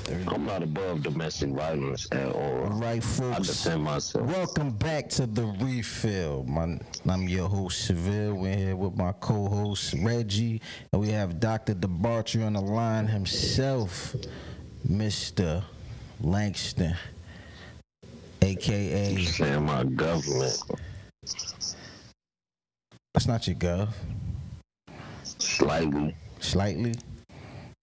I'm not above domestic violence at all. Right, I folks. defend myself. Welcome back to the refill. I'm your host Seville. We're here with my co-host Reggie, and we have Dr. DeBartry on the line himself, Mr. Langston, aka. Saying my government. That's not your gov. Slightly. Slightly.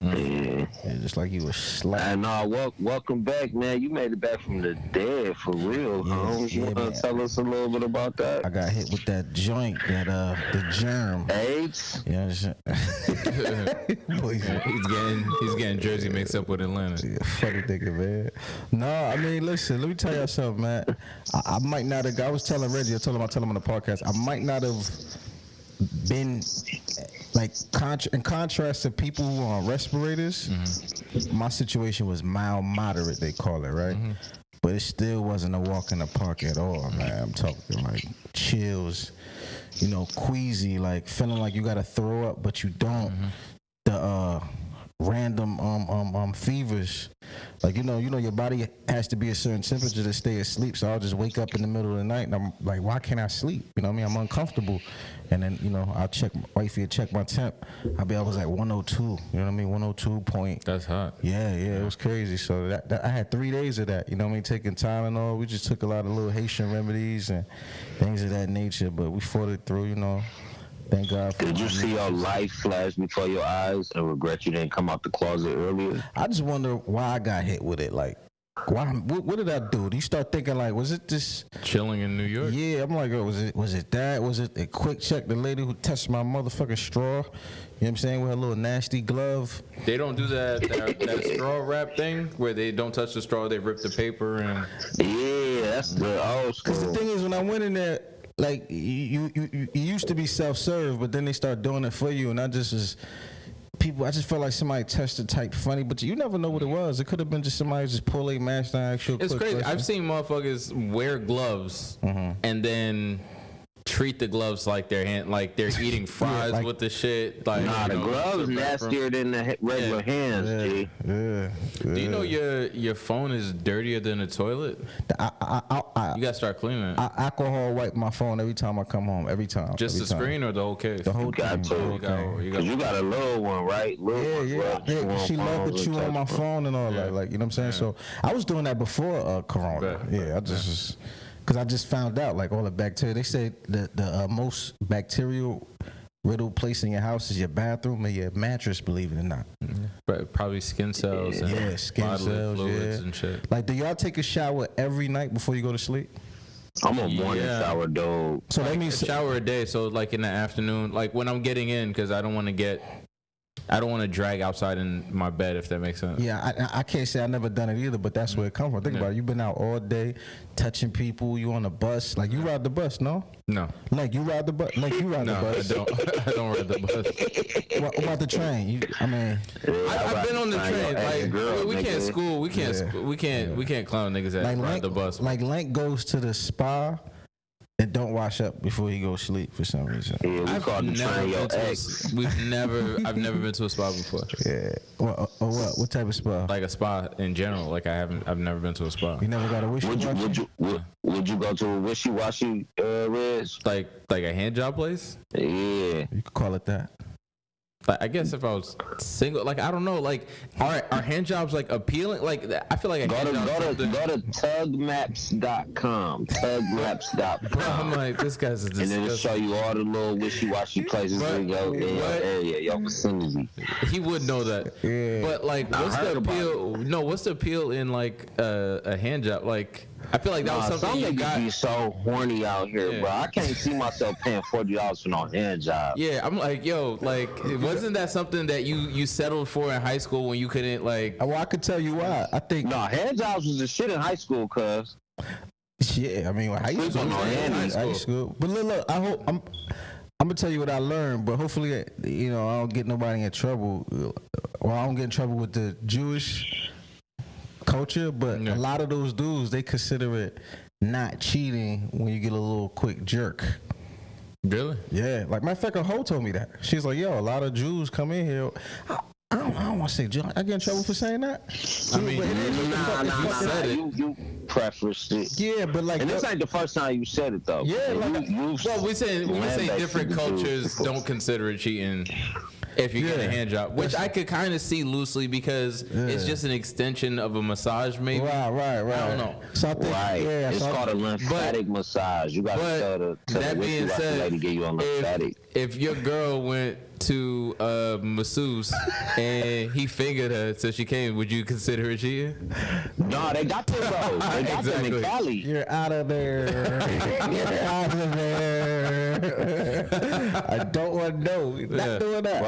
Yeah. Just like you were slightly. And welcome back, man. You made it back from the dead for real. You want to tell us a little bit about that? I got hit with that joint, the germ. AIDS? You know what I'm saying? He's getting Jersey mixed up with Atlanta. Yeah, funny nigga, man. No, I mean, listen, let me tell y'all something, man. I might not have, I was telling Reggie, I told him on the podcast, I might not have been, like, in contrast to people who are on respirators, my situation was mild, moderate, they call it, right? But it still wasn't a walk in the park at all, man. I'm talking, like, chills, queasy, like, feeling like you got to throw up, but you don't. The random fevers, like your body has to be a certain temperature to stay asleep, so I'll just wake up in the middle of the night and I'm like, why can't I sleep? You know what I mean? I'm uncomfortable, and then I'll check, wifey check my temp, I was like 102, you know what I mean? 102 point. That's hot. Yeah, it was crazy. So that I had 3 days of that, you know what I mean, taking Tylenol. We just took a lot of little Haitian remedies and things of that nature, but we fought it through, Thank God for. Did you see your life flash before your eyes and regret you didn't come out the closet earlier? I just wonder why I got hit with it. Like, why? What did I do? Do you start thinking like, was it this chilling in New York? Yeah, I'm like, was it that? Was it a quick check? The lady who touched my motherfucking straw, you know what I'm saying, with her little nasty glove. They don't do that straw wrap thing where they don't touch the straw, they rip the paper and. Yeah, that's the old school. Because the thing is, when I went in there, like, you used to be self-serve, but then they start doing it for you, and I just felt like somebody touched the type funny, but you never know what it was. It could have been just somebody just pull a mask down. It's crazy. Question. I've seen motherfuckers wear gloves and then treat the gloves like they're eating fries with the shit. Like, nah, the gloves nastier than the regular hands, G. Yeah. Do you know your phone is dirtier than the toilet? You gotta start cleaning it. I alcohol wipe my phone every time I come home. Every time. Just the screen or the whole case? The whole thing. Because you got a little one, right? Yeah. She loved to chew on my phone and all that. Like, you know what I'm saying? So I was doing that before Corona. I just. Because I just found out, like, all the bacteria. They say the most bacterial riddled place in your house is your bathroom or your mattress, believe it or not. But probably skin cells and skin cells, and shit. Like, do y'all take a shower every night before you go to sleep? I'm a morning shower dog. So that means a shower a day. So, like, in the afternoon, like, when I'm getting in, because I don't want to drag outside in my bed, if that makes sense. Yeah, I can't say I've never done it either, but that's where it comes from. Think about it. You've been out all day, touching people. You on the bus. Like, you ride the bus, no? No. Like, you ride the bus? Like, you ride the bus? No, I don't ride the bus. What about the train? I've been on the train. Like, we can't school. We can't clown niggas that ride the bus. Like, Link goes to the spa and don't wash up before he goes to sleep for some reason. Yeah, I've never been to a spa before. Yeah. What type of spa? Like a spa in general. Like, I've never been to a spa. You never got a wishy-washy? Would you go to a wishy-washy, Reg? Like a hand job place? Yeah. You could call it that. Like, I guess if I was single, like, I don't know, like, are hand jobs, like, appealing? Like, I feel like go to tugmaps.com, tugmaps.com. I'm like, this guy's and then it'll show you all the little wishy-washy places in your area, your vicinity. He would know that. Yeah. But, like, what's the appeal? No, what's the appeal in, like, a hand job? Like, I feel like that was something you got. Some niggas be so horny out here, bro. I can't see myself paying $40 for no hand job. Yeah, I'm like, yo, like, wasn't that something that you settled for in high school when you couldn't, like? Well, I could tell you why. I think hand jobs was the shit in high school, cuz. Yeah, I mean, high school. But look, I hope I'm gonna tell you what I learned, but hopefully, I don't get nobody in trouble. Well, I don't get in trouble with the Jewish culture, but a lot of those dudes, they consider it not cheating when you get a little quick jerk. Really? Yeah. Like, matter of fact, a hoe told me that. She's like, yo, a lot of Jews come in here. I don't want to say John. I get in trouble for saying that. I mean, you prefaced it. Yeah, but like, and this ain't the first time you said it though. Yeah, well, we say different cultures don't consider it cheating if you get a hand job, which I could kind of see loosely because it's just an extension of a massage, maybe. Right. I don't know. So I think, it's called a lymphatic massage. You got to tell the lady get you on lymphatic. If your girl went to a masseuse and he fingered her so she came, would you consider it cheating? No, they got them though. They got them in Cali. You're out of there. You're out of there. I don't want to know. Not doing that.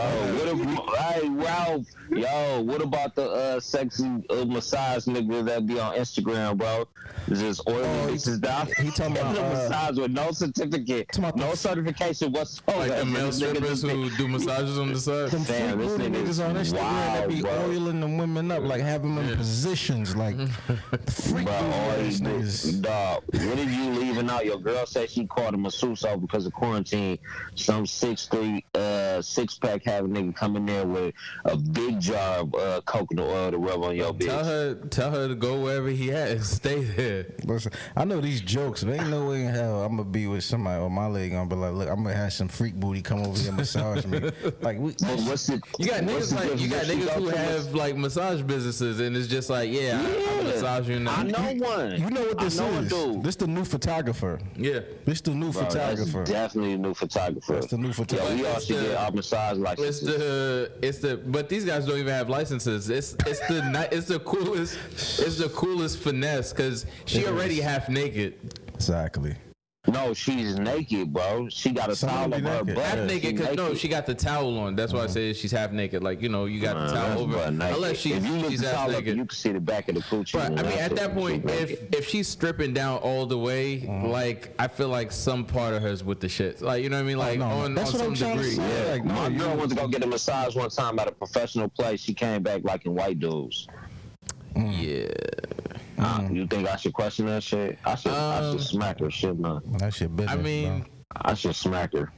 What about the sexy massage nigga that be on Instagram, bro? This oil is down. He talking about massage with no certificate, no certification whatsoever. Like the male strippers who do massages on the side. Them freak booty niggas on Instagram that be oiling them women up, like having them in positions, like freak booty niggas. Dog, what are you leaving out? Your girl said she called a masseuse out because of quarantine. Some 6'3", 6-pack having nigga come in there with a big jar of coconut oil to rub on your bitch. Tell her to go wherever he at and stay there. Listen, I know these jokes. There ain't no way in hell I'm gonna be with somebody or my leg gonna be like, look, I'm gonna have some freak booty come over here and massage me. Like, you got niggas who have like massage businesses, and it's just like, I'm massage you. I know one. You know what this is? This the new photographer. Yeah, this the new photographer. That's definitely a new photographer. That's the new photographer. We all should get our massage licenses. But these guys don't even have licenses. It's the coolest finesse because she already half naked. Exactly. No, she's naked, bro. She got a towel over her butt. Half naked, because no, she got the towel on. That's why I say she's half naked. Like, you got the towel over. Unless she's half naked. You can see the back of the coochie. But I mean, at that point, if she's stripping down all the way, like, I feel like some part of her's with the shit. Like, you know what I mean? Like, on some degree. Yeah. Like, my girl went to go get a massage one time at a professional place. She came back like in white dudes. Yeah. You think I should question that shit? I should smack her, shouldn't I? That shit business, I mean, bro. I should smack her.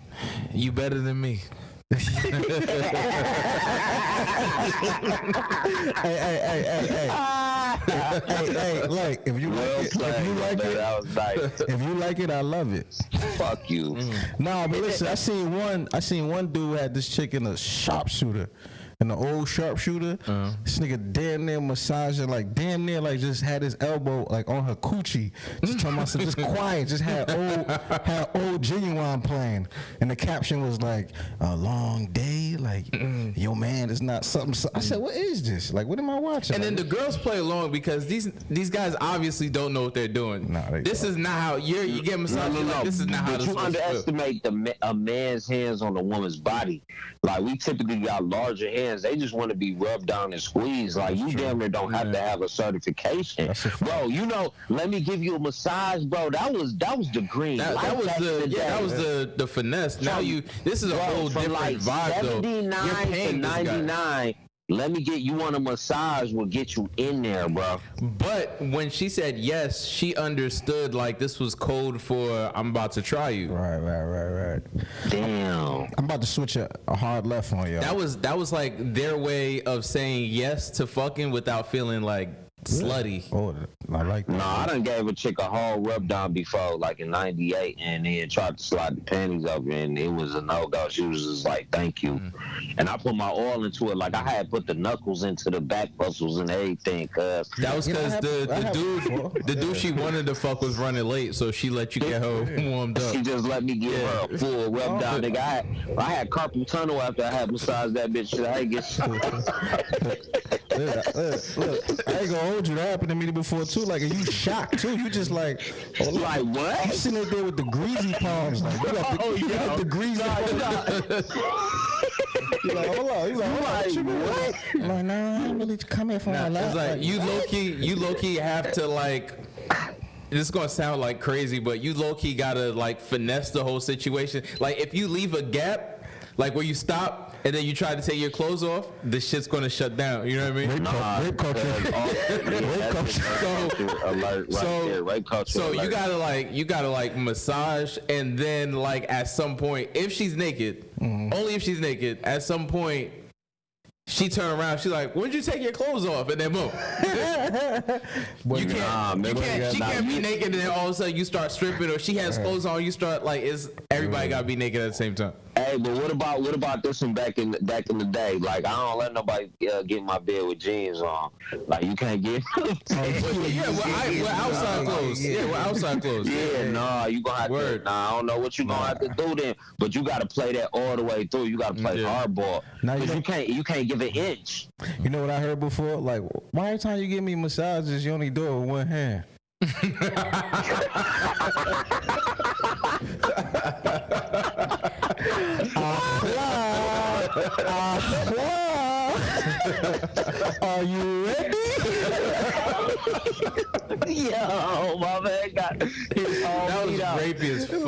You better than me. Hey, like if you like it, I love it. Fuck you. Nah, but listen, I seen one dude had this chick in a sharpshooter. And the old sharpshooter, this nigga damn near massaging, like damn near like just had his elbow like on her coochie, just talking about just quiet, just had old Genuine playing, and the caption was like a long day, like your man is not something. I said, what is this? Like, what am I watching? And then the girls play along because these guys obviously don't know what they're doing. This is not how you get massaged. No. This is not how this. You underestimate a man's hands on a woman's body. Like, we typically got larger hands. They just want to be rubbed down and squeezed. Like, you damn near don't have to have a certification, bro. Let me give you a massage, bro. That was the green. That was the finesse. Now this is a whole different vibe though. 79 to 99. Let me get you on a massage will get you in there, bro. But when she said yes, she understood like this was code for I'm about to try you. Right. Damn. I'm about to switch a hard left on you. That was like their way of saying yes to fucking without feeling like slutty. Oh, I like that. I done gave a chick a whole rub down before, like in '98, and then tried to slide the panties over, and it was a no-go. She was just like, thank you. And I put my oil into it, like I had put the knuckles into the back muscles and everything, cuz. That was because the dude she wanted to fuck was running late, so she let you get her warmed up. She just let me give her a full rub down, nigga. I had carpal tunnel after I had massaged that bitch. I ain't get Look, I ain't gonna hold you. That happened to me before too. Like, and you shocked too. You just like what? You sitting there with the greasy palms. Like, you got the greasy palms. You're like, hold on. You're like, what? I'm like, nah, I ain't really come here for my life. It's like you low key have to like. This is gonna sound like crazy, but you low key gotta like finesse the whole situation. Like, if you leave a gap, like where you stop and then you try to take your clothes off, the shit's gonna shut down. You know what I mean? Rape culture. So you gotta like massage, and then like at some point, if she's naked, only if she's naked, at some point she turned around. She's like, "When'd you take your clothes off?" And then boom. She can't be naked, and then all of a sudden you start stripping, or she has clothes on. You start like, everybody gotta be naked at the same time. Hey, but what about this one back in the day? Like, I don't let nobody get in my bed with jeans on. Like, you can't get. We're outside clothes. Yeah, we're outside clothes. Yeah, nah, you gonna have to. Nah, I don't know what you gonna have to do then. But you gotta play that all the way through. You gotta play hardball. Now you can't give an inch. You know what I heard before? Like, why every time you give me massages, you only do it with one hand? Are you ready? Yo, my man got his that was rapey as fuck.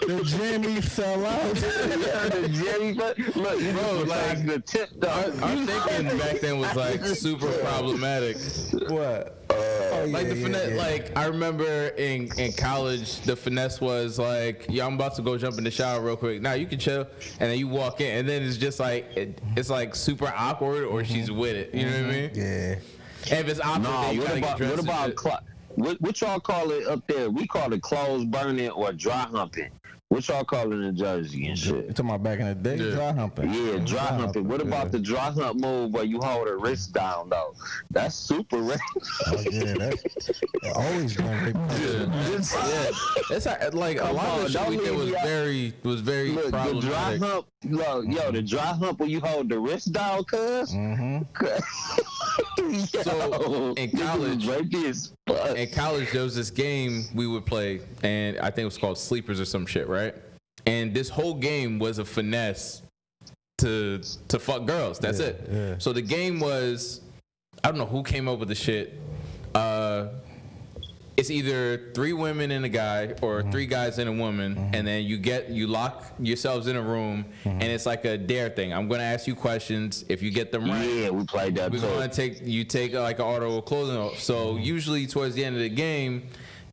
The Jimmy fell out. The Jimmy, look, you know, like the tip though. Our thinking back then was like super problematic. What? Like the finesse, like I remember in college, the finesse was like, "Yo, I'm about to go jump in the shower real quick. Now you can chill," and then you walk in, and then it's just like it's like super awkward, or she's with it. You know what I mean? Yeah. And if it's awkward, then you gotta get dressed. What about what y'all call it up there? We call it clothes burning or dry humping. What y'all call it in Jersey and shit? You talking about back in the day? Yeah. Dry humping. Yeah, dry humping. What about the dry hump move where you hold a wrist down though? That's super rare. Oh, yeah, that's always been rape. Yeah, it's like a lot of the shit we did was very look, problematic. The dry hump, look, the dry hump when you hold the wrist down, cuz. So in college, there was this game we would play, and I think it was called Sleepers or some shit, right? And this whole game was a finesse to fuck girls. That's it. Yeah. So the game was, I don't know who came up with the shit. It's either 3 women and a guy or 3 guys and a woman, and then you lock yourselves in a room, and it's like a dare thing. I'm gonna ask you questions. If you get them right, yeah, we played that. We're gonna take like an auto of clothing off. So usually towards the end of the game,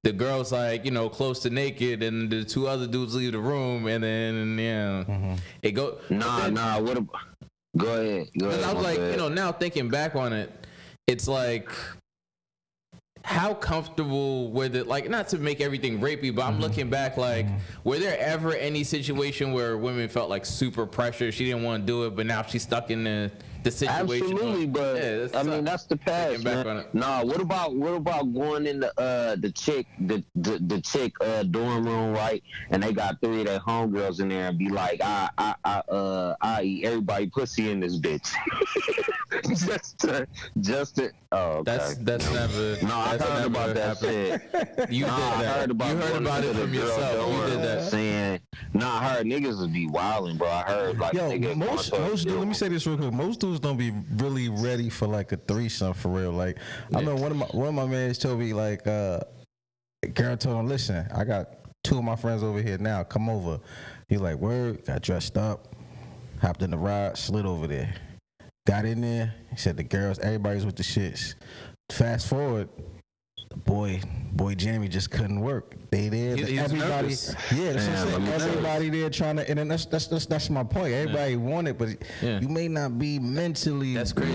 the girl's like, close to naked, and the 2 other dudes leave the room, and then it go. Nah. What? Go ahead. Because I was like, now thinking back on it, it's like, how comfortable were the, like, not to make everything rapey, but I'm looking back, like, were there ever any situation where women felt like super pressure? She didn't want to do it, but now she's stuck in the situation. Absolutely, but I mean that's the past, man. Nah, what about going in the chick dorm room, right? And they got 3 of their homegirls in there and be like, I eat everybody pussy in this bitch. just to oh, okay. That's never. No, I heard about that shit. You did that. You heard about it from yourself. You did that. Saying, I heard niggas would be wilding, bro. I heard like most dudes. Let me say this real quick. Most dudes don't be really ready for like a threesome for real. Like I know one of my mans told me like, Karen told him, listen, I got 2 of my friends over here now. Come over. He like, word. Got dressed up, hopped in the ride, slid over there. Got in there. He said the girls, everybody's with the shits. Fast forward, boy Jamie just couldn't work. They there, everybody. Yeah, that's what I'm saying. Everybody there trying to, and then that's my point. Everybody want it, but you may not be mentally. That's crazy.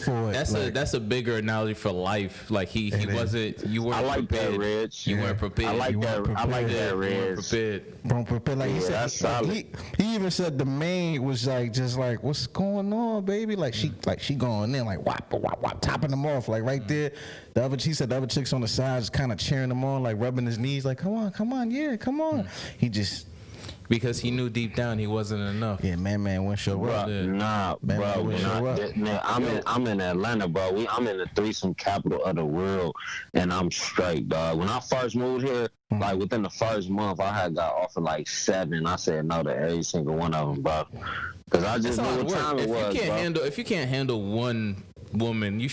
For it. That's a bigger analogy for life. Like he wasn't. You weren't. I like prepared. that, Rich. You weren't prepared. I like that. I like that, Rich. Prepared. Like he said, that's solid. He even said the main was like just like, what's going on, baby? Like she going in like whop, topping them off like right there. He said the other chicks on the sides kind of cheering him on, like rubbing his knees, like come on, yeah, come on. He just because he knew deep down he wasn't enough. Yeah, man won't show up. Nah, bro. I'm in Atlanta, bro. I'm in the threesome capital of the world, and I'm straight, dog. When I first moved here, like within the first month, I had got offered like 7. I said no to every single one of them, bro. Because I just knew what time it was, bro. If you can't handle one woman, you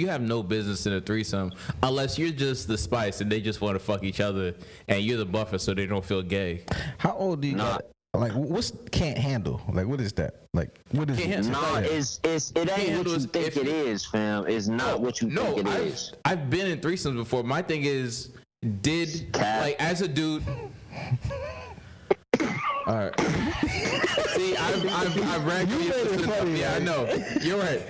have no business in a threesome unless you're just the spice and they just want to fuck each other and you're the buffer so they don't feel gay. How old do you got? Like what's can't handle? Like what is that? Like what is it? No, it ain't what you think it is, fam. It's not what you think it is. I've been in threesomes before. My thing is, like as a dude All right. See, I've ragged you. Yeah, I know. You're right.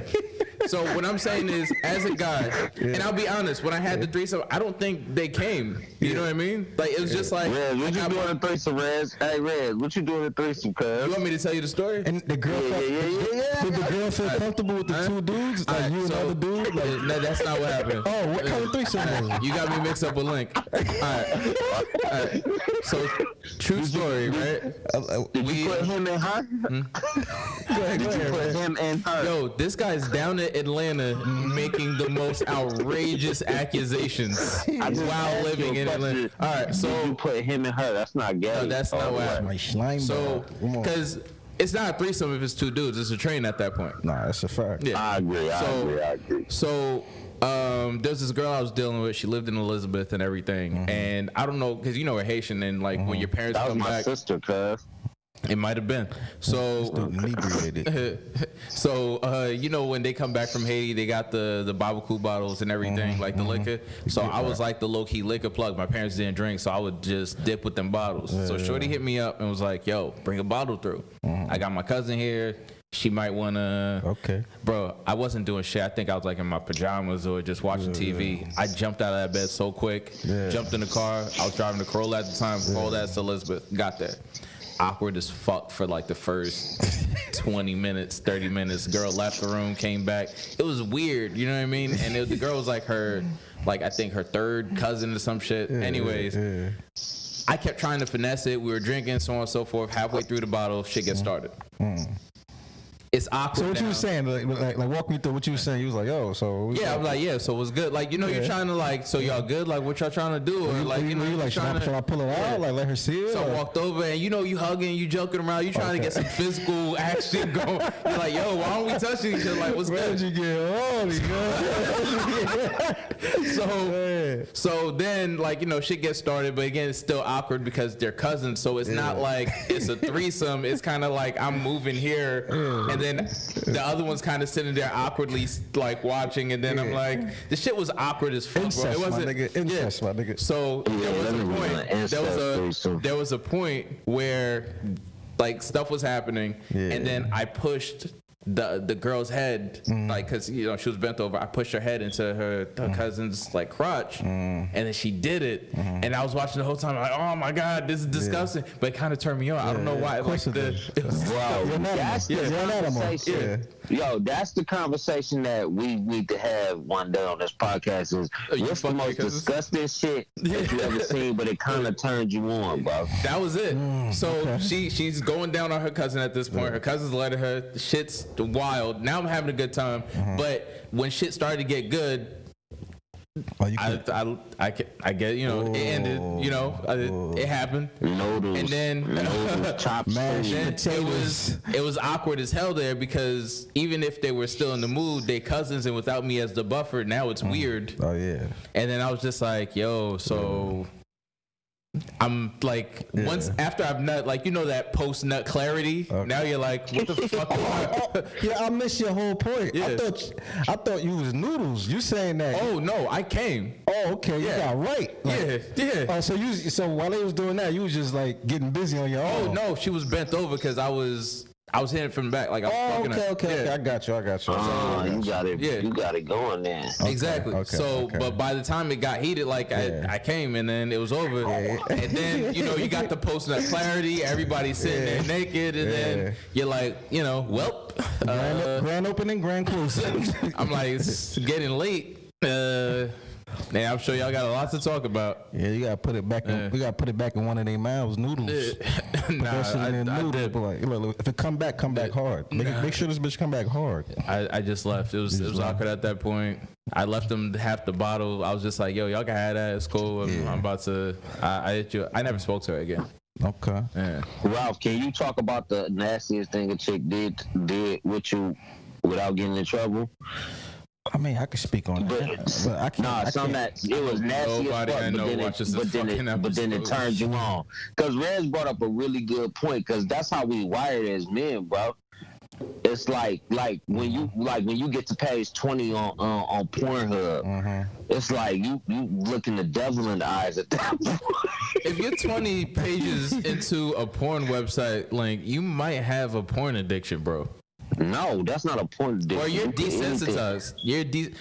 So what I'm saying is, as a guy, and I'll be honest, when I had the threesome, I don't think they came. You know what I mean? Like, it was just like, Rez, what you doing a threesome, Rez? Hey, Rez, what you doing a threesome, cuz? You want me to tell you the story? And the girl did the girl feel comfortable with the two dudes? Like you and the other dude? Like, no, that's not what happened. Oh, what kind of threesome was it? You got me mixed up with Link. All right. So, true story, right? Did you put him in her? Go ahead. Put him in her. Yo, this guy's down in Atlanta making the most outrageous accusations while living in Atlanta. All right, so you put him in her. That's not gay. No, that's not what happened. My slime So, because it's not a threesome if it's two dudes. It's a train at that point. Nah, that's a fact. Yeah. I agree. So, there's this girl I was dealing with. She lived in Elizabeth and everything. And I don't know, because you know we're Haitian, and like when your parents That was come my back, sister, cuz. it might have been. So, you know, when they come back from Haiti, they got the barbecue bottles and everything, like the liquor. So I was like the low-key liquor plug. My parents didn't drink, so I would just dip with them bottles. So Shorty hit me up and was like, yo, bring a bottle through. I got my cousin here. She might want to. Okay. Bro, I wasn't doing shit. I think I was like in my pajamas or just watching TV. I jumped out of that bed so quick. Jumped in the car. I was driving the Corolla at the time. Called that to Elizabeth. Got there. Awkward as fuck for like the first 20 minutes, 30 minutes. Girl left the room, came back. It was weird, you know what I mean? And the girl was like I think her third cousin or some shit. Anyways, I kept trying to finesse it. We were drinking, so on and so forth. Halfway through the bottle, shit gets started. It's awkward. So what now. you was saying? Like walk me through what you was saying. You was like, oh, so yeah, I'm like, yeah, so what's good? Like, you know, you're trying to like, so y'all good? Like, what y'all trying to do? Or like, you know, you like, should I pull it out? Like, let her see it? So I walked over and you know, you hugging, you joking around, you trying to get some physical action going. You're like, yo, why don't we touching each other? Like, what's good? Where'd you get So then, like, you know, shit gets started, but again, it's still awkward because they're cousins. So it's not like it's a threesome. It's kind of like I'm moving here, and then the other one's kind of sitting there awkwardly, like watching, and then I'm like, the shit was awkward as fuck, bro. It wasn't. My nigga. So there was a point where like stuff was happening, and then I pushed the girl's head, like, cause you know she was bent over. I pushed her head into her cousin's like crotch, and then she did it. And I was watching the whole time, like, oh my god, this is disgusting. But it kind of turned me on. I don't know why. Like That's the conversation. Yo, that's the conversation that we need to have one day on this podcast. Is what's the most disgusting shit that you ever seen? But it kind of turned you on, bro. That was it. So she's going down on her cousin at this point. Her cousin's letting her. Shit's wild. Now I'm having a good time. But when shit started to get good, I get, you know, it ended, you know, it happened. Noodles, and then it was awkward as hell there because even if they were still in the mood, they cousins, and without me as the buffer, now it's weird. Oh yeah. And then I was just like, yo, so I'm like, once after I've nut, like, you know, that post nut clarity. Now you're like, what the fuck? I missed your whole point. I thought you was noodles. You saying that? Oh no, I came. Oh okay, you got right. Like, Oh, so while they was doing that, you was just like getting busy on your own. Oh no, she was bent over because I was hitting from the back, like I was fucking her. Okay. I got you. You got it. You got it going there. Exactly. But by the time it got heated, like I came and then it was over. And then you know you got the post nut clarity. Everybody's sitting there naked, and then you're like, you know, well, grand opening, grand closing. I'm like, it's getting late. Man, I'm sure y'all got a lot to talk about. Yeah, you gotta put it back. We gotta put it back in one of their mouths. Noodles. I did. Like, if it come back hard. Make sure this bitch come back hard. I just left. It was awkward at that point. I left them half the bottle. I was just like, yo, y'all can have that. It's cool. I'm about to. I never spoke to her again. Okay. Yeah. Ralph, can you talk about the nastiest thing a chick did with you without getting in trouble? I mean, I could speak on that, but I can't. Nah, it was nasty as fuck, but then it turned you on. Because Rez brought up a really good point, because that's how we wired as men, bro. it's like when you get to page 20 on Pornhub, it's like you looking the devil in the eyes at that point. If you're 20 pages into a porn website link, you might have a porn addiction, bro. No, that's not a porn addiction. Or you're desensitized. You get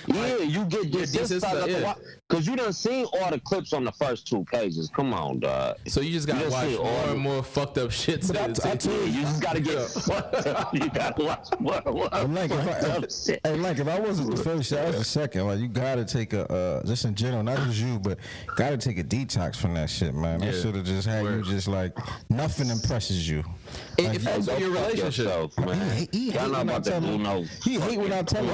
desensitized because you done seen all the clips on the first 2 pages. Come on, dog. So you just gotta watch more and more fucked up shit. I tell you, you just gotta get fucked up. You gotta watch more. If I wasn't the first, I was the second. Like, you gotta take a just in general, not just you, but gotta take a detox from that shit, man. That should have just had you just like nothing impresses you. It fucks with your relationship, man. He hate when I tell him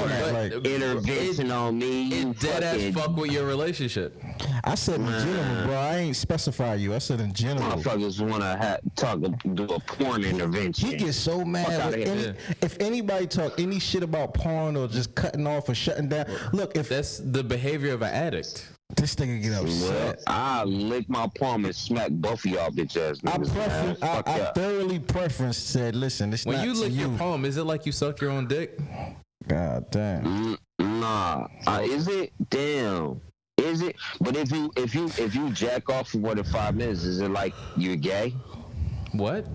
that. Like, intervention on me. It dead ass fuck with your relationship. I said in general, bro. I ain't specify you. I said in general. Motherfuckers want to do a porn intervention. He gets so mad if anybody talk any shit about porn or just cutting off or shutting down. Look, if that's the behavior of an addict. This nigga get upset. I lick my palm and smack both of y'all bitch ass niggas. I thoroughly preference said, listen, it's when not you lick you. your palm, is it like you suck your own dick? God damn. Nah. Is it? Damn. Is it? But if you jack off for more than 5 minutes, is it like you're gay? What?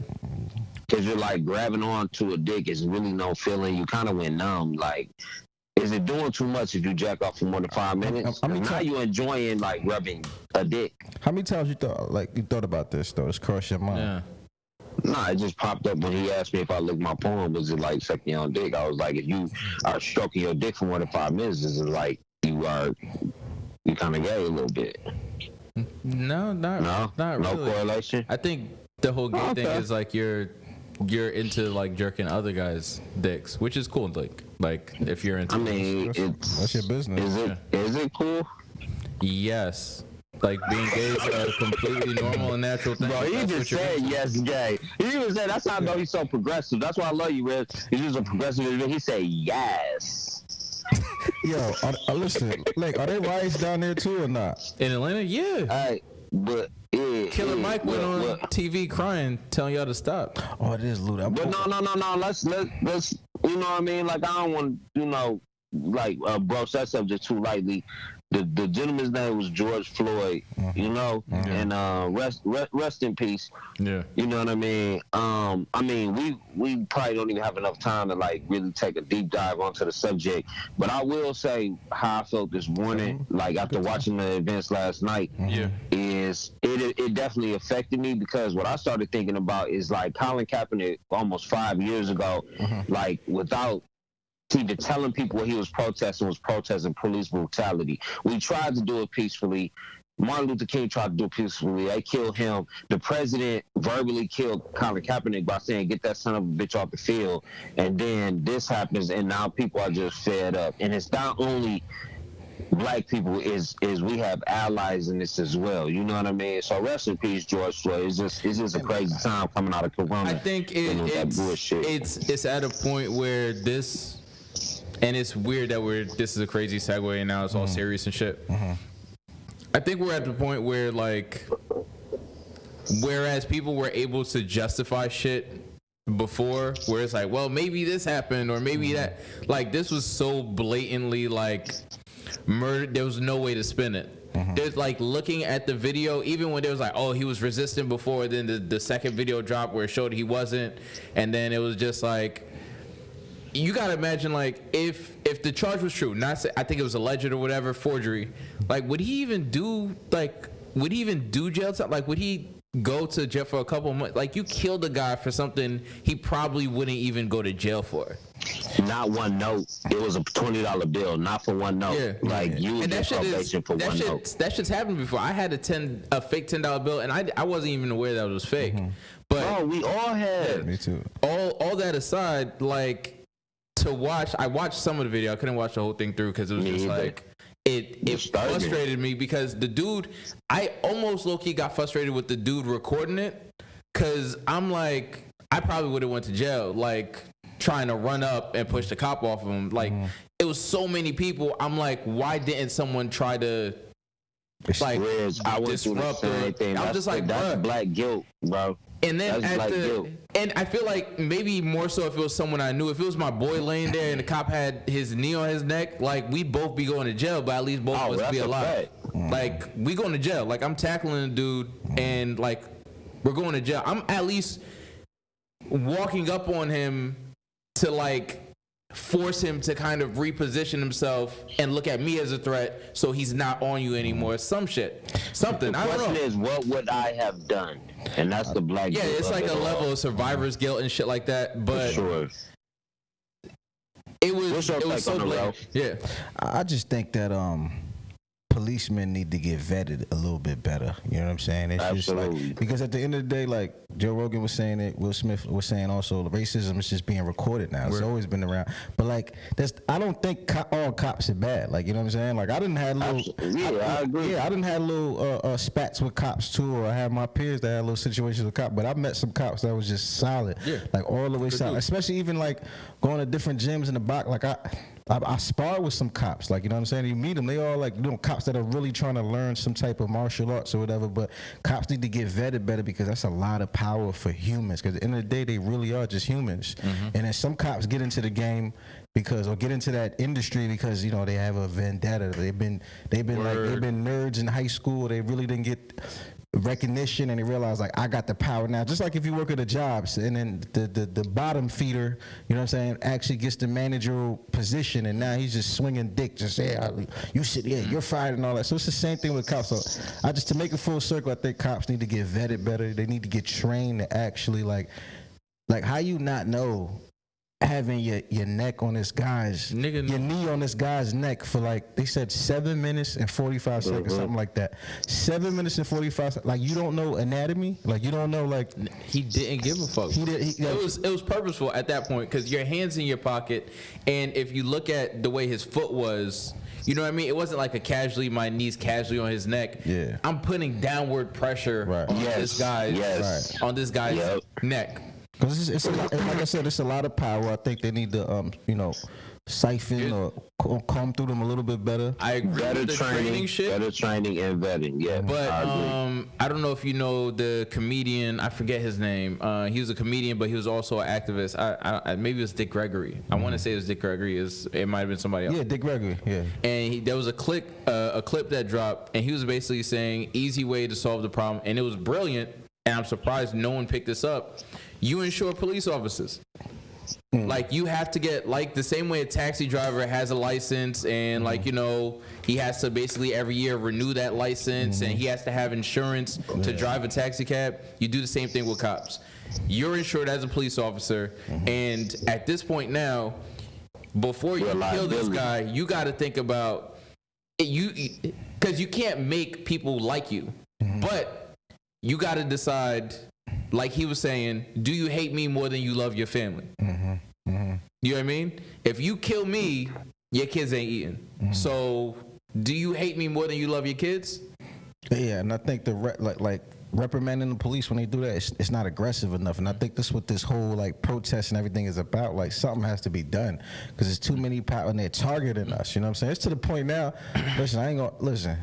Because you're like grabbing onto a dick. It's really no feeling. You kind of went numb. Like, is it doing too much if you jack off for more than 5 minutes? Now you enjoying like rubbing a dick. How many times you thought about this though? It's crossed your mind. Yeah. Nah, it just popped up when he asked me if I licked my palm. Was it like sucking your own dick? I was like, if you are stroking your dick for more than 5 minutes, is it like you kind of gay a little bit? No, not really. No correlation. I think the whole gay thing is like you're into like jerking other guys' dicks, which is cool. Like if you're into. I mean, that's your business. Is it cool? Yes. Like being gay is a completely normal and natural thing. Bro, he just said yes, gay. He even said that's how I know he's so progressive. That's why I love you, Riz. He's just a progressive. He said yes. Yo, listen, like, are there riots down there too or not? In Atlanta, yeah. But Killer Mike went on TV crying, telling y'all to stop. Oh, it is loot. But no. Let's you know what I mean? Like, I don't want broach that subject too lightly. The gentleman's name was George Floyd, you know, and rest in peace. Yeah, you know what I mean. I mean, we probably don't even have enough time to like really take a deep dive onto the subject. But I will say how I felt this morning, like after watching the events last night. Is it definitely affected me because what I started thinking about is like Colin Kaepernick almost 5 years ago, like without either telling people what he was protesting police brutality. We tried to do it peacefully. Martin Luther King tried to do it peacefully. They killed him. The president verbally killed Colin Kaepernick by saying, get that son of a bitch off the field. And then this happens, and now people are just fed up. And it's not only black people, is we have allies in this as well. You know what I mean? So rest in peace, George Floyd. It's just a crazy time coming out of Corona. I think it's at a point where this... And it's weird that this is a crazy segue and now it's all serious and shit. I think we're at the point where like, whereas people were able to justify shit before, where it's like, well, maybe this happened or maybe that, like this was so blatantly like murder. There was no way to spin it. There's like looking at the video, even when there was like, oh, he was resistant before, then the second video dropped where it showed he wasn't. And then it was just like, you gotta imagine, like, if the charge was true, I think it was alleged or whatever, forgery. Like, would he even do jail time? Like, would he go to jail for a couple of months? Like, you killed a guy for something he probably wouldn't even go to jail for. Not one note. It was a $20 bill, not for one note. Yeah. Like, you would get probation for one note. That shit's happened before. I had a fake $10 bill, and I wasn't even aware that it was fake. But we all had. Yeah, me too. All that aside, like, I watched some of the video. I couldn't watch the whole thing through because it was just like it frustrated me because the dude, I almost low-key got frustrated with the dude recording it because I'm like, I probably would have went to jail, like trying to run up and push the cop off of him. Like it was so many people. I'm like, why didn't someone try to like I went through the same thing. I'm just like, that's bruh. black guilt, bro. And then and I feel like maybe more so if it was someone I knew, if it was my boy laying there and the cop had his knee on his neck, like we both be going to jail, but at least both of us be alive. Like we going to jail. Like I'm tackling a dude and like we're going to jail. I'm at least walking up on him to like force him to kind of reposition himself and look at me as a threat so he's not on you anymore. Something. The question is, what would I have done? And that's the black guilt. Yeah, it's like a level of survivor's guilt and shit like that. But sure. It was so blatant. Yeah. I just think that policemen need to get vetted a little bit better. You know what I'm saying? It's Absolutely. just like, because at the end of the day, like Joe Rogan was saying it, Will Smith was saying also, racism is just being recorded now. It's always been around. But like, I don't think all cops are bad. Like, you know what I'm saying? Like, I didn't have little, I agree. Yeah, I didn't have little spats with cops too, or I had my peers that had little situations with cops. But I met some cops that was just solid, like all the way solid. Especially even like going to different gyms in the box. Like I sparred with some cops, like, you know what I'm saying? You meet them, they all like, you know, cops that are really trying to learn some type of martial arts or whatever, but cops need to get vetted better because that's a lot of power for humans, because at the end of the day, they really are just humans. And then some cops get into the game or get into that industry because, you know, they have a vendetta. They've been nerds in high school. They really didn't get recognition, and they realize, like, I got the power now. Just like if you work at a job and then the bottom feeder, you know what I'm saying, actually gets the managerial position, and now he's just swinging dick, just say, you sit here, you're fired and all that. So it's the same thing with cops. So to make a full circle, I think cops need to get vetted better. They need to get trained to actually like how you not know having your neck on this guy's your knee on this guy's neck for, like, they said 7 minutes and 45 seconds, something like that. 7 minutes and 45 seconds. Like, you don't know anatomy. Like, you don't know, like, he didn't give a fuck. It was purposeful at that point because your hand's in your pocket, and if you look at the way his foot was, you know what I mean? It wasn't like my knees casually on his neck. Yeah, I'm putting downward pressure on this guy's on this guy's neck. Because it's like I said, it's a lot of power. I think they need to, siphon or comb through them a little bit better. I agree with the training shit. Better training and vetting, yeah. But I don't know if you know the comedian. I forget his name. He was a comedian, but he was also an activist. I maybe it was Dick Gregory. I want to say it was Dick Gregory. It might have been somebody else. Yeah, Dick Gregory. Yeah. And there was a clip that dropped, and he was basically saying easy way to solve the problem, and it was brilliant. And I'm surprised no one picked this up. You insure police officers. Like, you have to get, like, the same way a taxi driver has a license and, like, you know, he has to basically every year renew that license and he has to have insurance to drive a taxi cab. You do the same thing with cops. You're insured as a police officer, and at this point now, before you kill this guy, you got to think about it, because you can't make people like you, but you got to decide, like he was saying, do you hate me more than you love your family? You know what I mean? If you kill me, your kids ain't eating. So do you hate me more than you love your kids? Yeah, and I think reprimanding the police when they do that, it's not aggressive enough. And I think that's what this whole, like, protest and everything is about. Like, something has to be done because there's too many power and they're targeting us. You know what I'm saying? It's to the point now. Listen.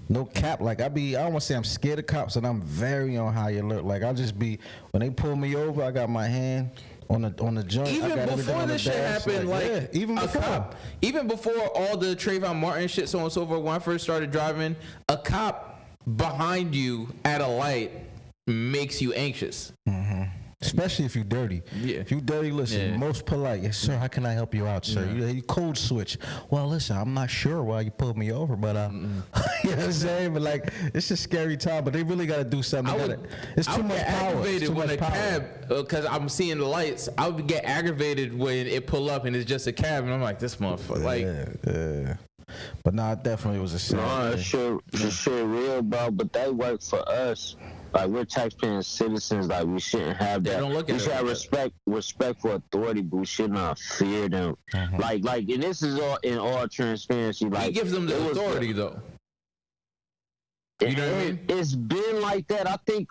No cap, like I don't want to say I'm scared of cops, and I'm very on high alert. Like, I'll just be, when they pull me over, I got my hand on the joint. Even I got before this shit happened, even before. Even before all the Trayvon Martin shit, so on and so forth, when I first started driving, a cop behind you at a light makes you anxious. Especially if you're dirty. Yeah. If you dirty, listen, most polite. Yes, sir, how can I help you out, sir? You code switch. Well, listen, I'm not sure why you pulled me over, but you know what I'm saying? But, like, it's a scary time, but they really got to do something. It's too much power. Aggravated when a cab, because I'm seeing the lights, I would get aggravated when it pull up and it's just a cab, and I'm like, this motherfucker. But no, it definitely was a sin. No, it's shit real, bro, but they work for us. Like, we're taxpaying citizens. Like, we shouldn't have that. We should have respect for authority, but we should not fear them. Like, and this is all in all transparency. Like, he gives them the authority, though. You know what I mean? It's been like that. I think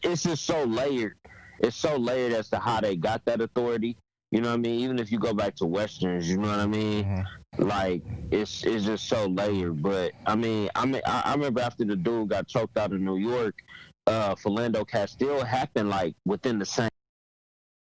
it's just so layered. It's so layered as to how they got that authority. You know what I mean? Even if you go back to westerns, you know what I mean? Mm-hmm. Like it's just so layered. But I remember after the dude got choked out in New York, Philando Castile happened like within the same